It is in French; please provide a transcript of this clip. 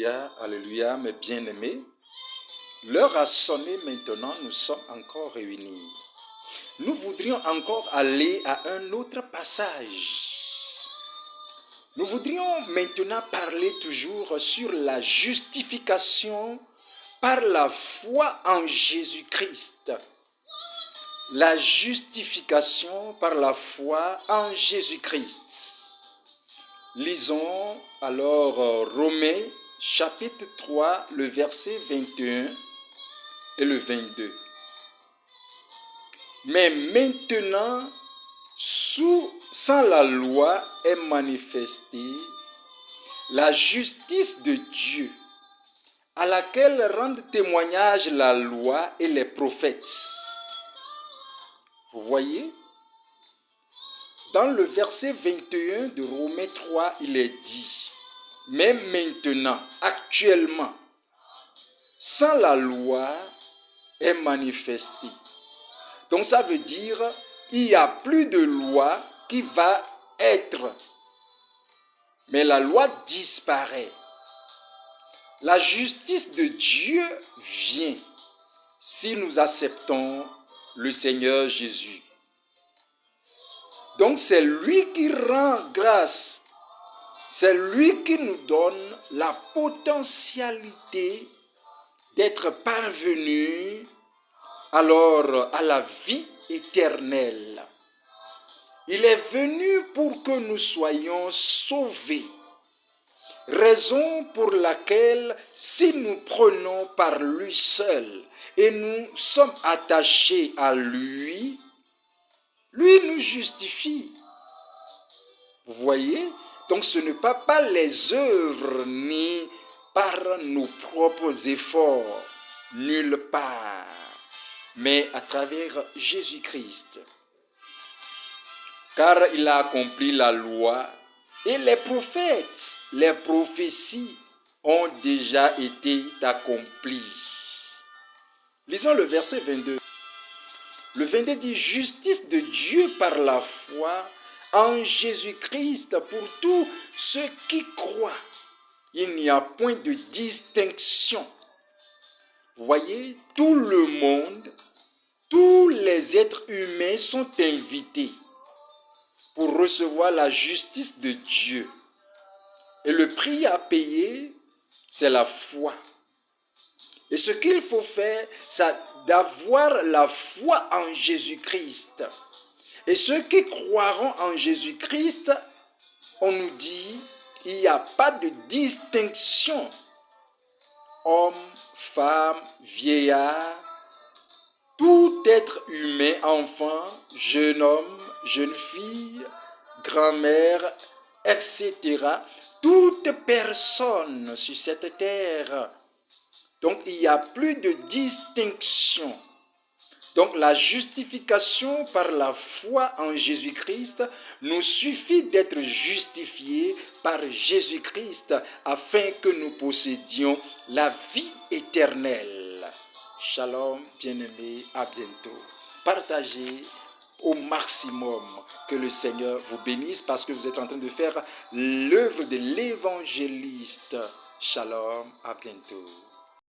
Alléluia, mes bien-aimés. L'heure a sonné maintenant, nous sommes encore réunis. Nous voudrions encore aller à un autre passage. Nous voudrions maintenant parler toujours sur la justification par la foi en Jésus-Christ. La justification par la foi en Jésus-Christ. Lisons alors Romains chapitre 3, le verset 21 et le 22. Mais maintenant, sans la loi est manifestée la justice de Dieu, à laquelle rendent témoignage la loi et les prophètes. Vous voyez? Dans le verset 21 de Romains 3, il est dit, mais maintenant, actuellement, sans la loi est manifestée. Donc ça veut dire, il n'y a plus de loi qui va être. Mais la loi disparaît. La justice de Dieu vient si nous acceptons le Seigneur Jésus. Donc c'est lui qui rend grâce. C'est lui qui nous donne la potentialité d'être parvenus alors à la vie éternelle. Il est venu pour que nous soyons sauvés. Raison pour laquelle, si nous prenons par lui seul et nous sommes attachés à lui, lui nous justifie. Vous voyez? Donc ce n'est pas les œuvres ni par nos propres efforts, nulle part, mais à travers Jésus-Christ. Car il a accompli la loi et les prophètes, les prophéties ont déjà été accomplies. Lisons le verset 22. Le 22 dit, justice de Dieu par la foi en Jésus-Christ pour tous ceux qui croient. Il n'y a point de distinction. Vous voyez, tout le monde, tous les êtres humains sont invités pour recevoir la justice de Dieu. Et le prix à payer, c'est la foi. Et ce qu'il faut faire, c'est d'avoir la foi en Jésus-Christ. Et ceux qui croiront en Jésus-Christ, on nous dit, il n'y a pas de distinction. Homme, femme, vieillard, tout être humain, enfant, jeune homme, jeune fille, grand-mère, etc. Toute personne sur cette terre. Donc il n'y a plus de distinction. Donc la justification par la foi en Jésus-Christ nous suffit d'être justifiés par Jésus-Christ afin que nous possédions la vie éternelle. Shalom, bien-aimés, à bientôt. Partagez au maximum, que le Seigneur vous bénisse parce que vous êtes en train de faire l'œuvre de l'évangéliste. Shalom, à bientôt.